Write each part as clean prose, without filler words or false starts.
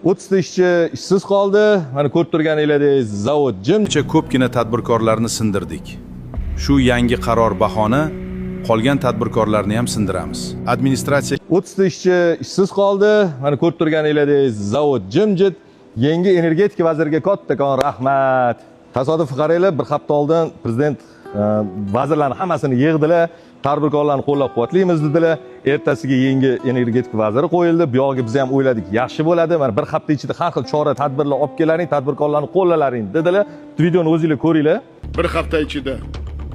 30 ta ishchi ishsiz qoldi. Mana ko'rib turganingizdek, zavod jim. Ko'pgina tadbirkorlarni sindirdik. Shu yangi qaror bahona qolgan tadbirkorlarni ham sindiramiz. Administratsiya 30 ta ishchi ishsiz qoldi. Mana ko'rib turganingizdek, zavod jimjit. Yangi energetika vaziriga kattakon rahmat. Tasodif qaranglar, bir hafta oldin prezident vazirlarning hammasini yig'dilar. Tadbirkorlarni qo'llab-quvvatlaymiz dedilar. Ertasiga yangi energetika vaziri qo'yildi. Bu yo'g'iga biz ham o'yladik, yaxshi bo'ladi. Mana bir hafta ichida har xil chora tadbirlar olib kelaring, tadbirkorlarni qo'llalaring dedilar. Videoni o'zingizlar ko'ringlar. Bir hafta ichida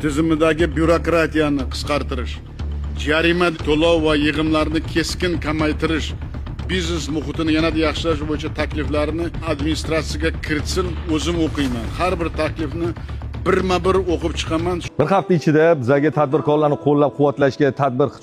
tizimidagi byurokratiyani qisqartirish, jarima to'lov va yig'imlarni keskin kamaytirish, biznes muhitini yanada yaxshilash bo'yicha takliflarni administratsiyaga kiritsin. O'zim o'qiyman. Har bir taklifni birma-bir o'qib chiqaman. Bir hafta ichida bizga tadbirkorlarni qo'llab-quvvatlashga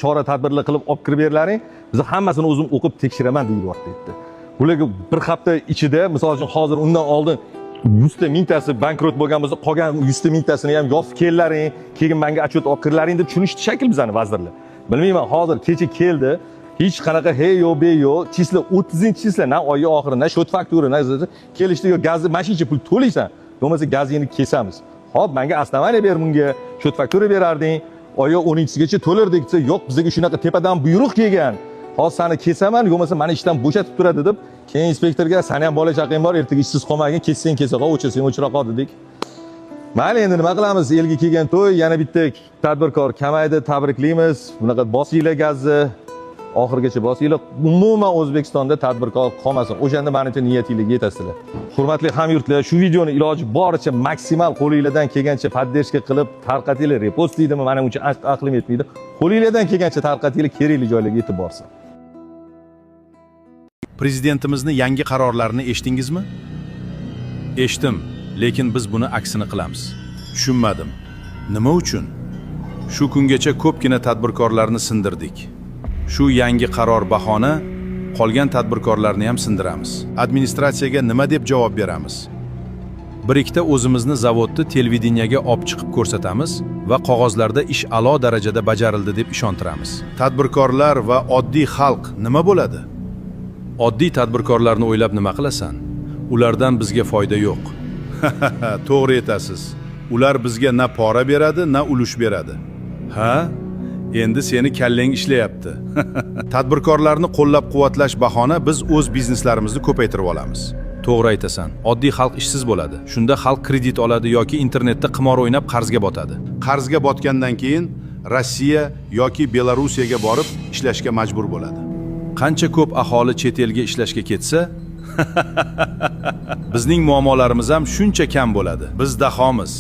chora-tadbirlar qilib olib kirib berlaring. Biz hammasini o'zim o'qib tekshiraman deyapti. Bularga bir hafta ichida, misol uchun hozir undan oldin 100 ta mingtasi bankrot bo'lgan bo'lsa, qolgan 100 ta mingtasini ham yozib kellaring, keyin menga отчет olib kirlaring deb tushunishdi shakl bizani vazirlar. Bilmayman, hozir kecha keldi. Hech qanaqa hey yo be yo, chisla 30-chisla, na oy oxiri, na shot faktura, na kelishdi yo gazni mashincha pul to'laysan, bo'lmasa gazingni kesamiz. Hop, menga основание ber bunga, shot faktura berarding, oy 10-sigacha to'lardik desa, yo'q, bizga shunaqa tepadan buyruq kelgan. Hozir seni kesaman, bo'lmasa meni ishdan bo'shatib turadi deb, keyin inspektorga "Seni ham bola chaqang bor, ertaga ishsiz qolmagin, kessang kesa qol, o'chirsang o'chira qol" dedik. Mayli, endi nima qilamiz? Elga kelgan to'y, yana bitta tadbirkor kamaydi, tabriklaymiz. Bunaqa bosinglar gazni, oxirgacha bosinglar. Umuman O'zbekistonda tadbirkor qolmasin. O'shanda menimcha niyatingizga yetasizlar. Hurmatli hamyurtlar, shu videoni iloji boricha maksimal qo'lingizdan kelgancha poddershka qilib tarqatinglar. Repost deydimi, mening uchun aqlim yetmaydi. Qo'lingizdan kelgancha tarqatinglar, kerakli joylarga yetib borsin. Prezidentimizni yangi qarorlarini eshitdingizmi? Eshitdim, lekin biz buni aksini qilamiz. Tushunmadim. Nima uchun? Shu kungacha ko'pgina tadbirkorlarni sindirdik. Shu yangi qaror bahona qolgan tadbirkorlarni ham sindiramiz. Administratsiyaga nima deb javob beramiz? Bir ikkita o'zimizni zavodni televideniyaga olib chiqib ko'rsatamiz va qog'ozlarda ish a'lo darajada bajarildi deb ishontiramiz. Tadbirkorlar va oddiy xalq nima bo'ladi? Oddiy tadbirkorlarni o'ylab nima qilasan? Ulardan bizga foyda yo'q. To'g'ri aytasiz. Ular bizga na pora beradi, na ulush beradi. Ha? Endi seni kallang ishlayapti. Tadbirkorlarni qo'llab-quvvatlash bahona biz o'z bizneslarimizni ko'paytirib olamiz. To'g'ri aytasan. Oddiy xalq ishsiz bo'ladi. Shunda xalq kredit oladi yoki internetda qimor o'ynab qarzga botadi. Qarzga botgandan keyin Rossiya yoki Belorussiyaga borib ishlashga majbur bo'ladi. Qancha ko'p aholi chet elga ishlashga ketsa, bizning muammolarimiz ham shuncha kam bo'ladi. Biz dahomiz.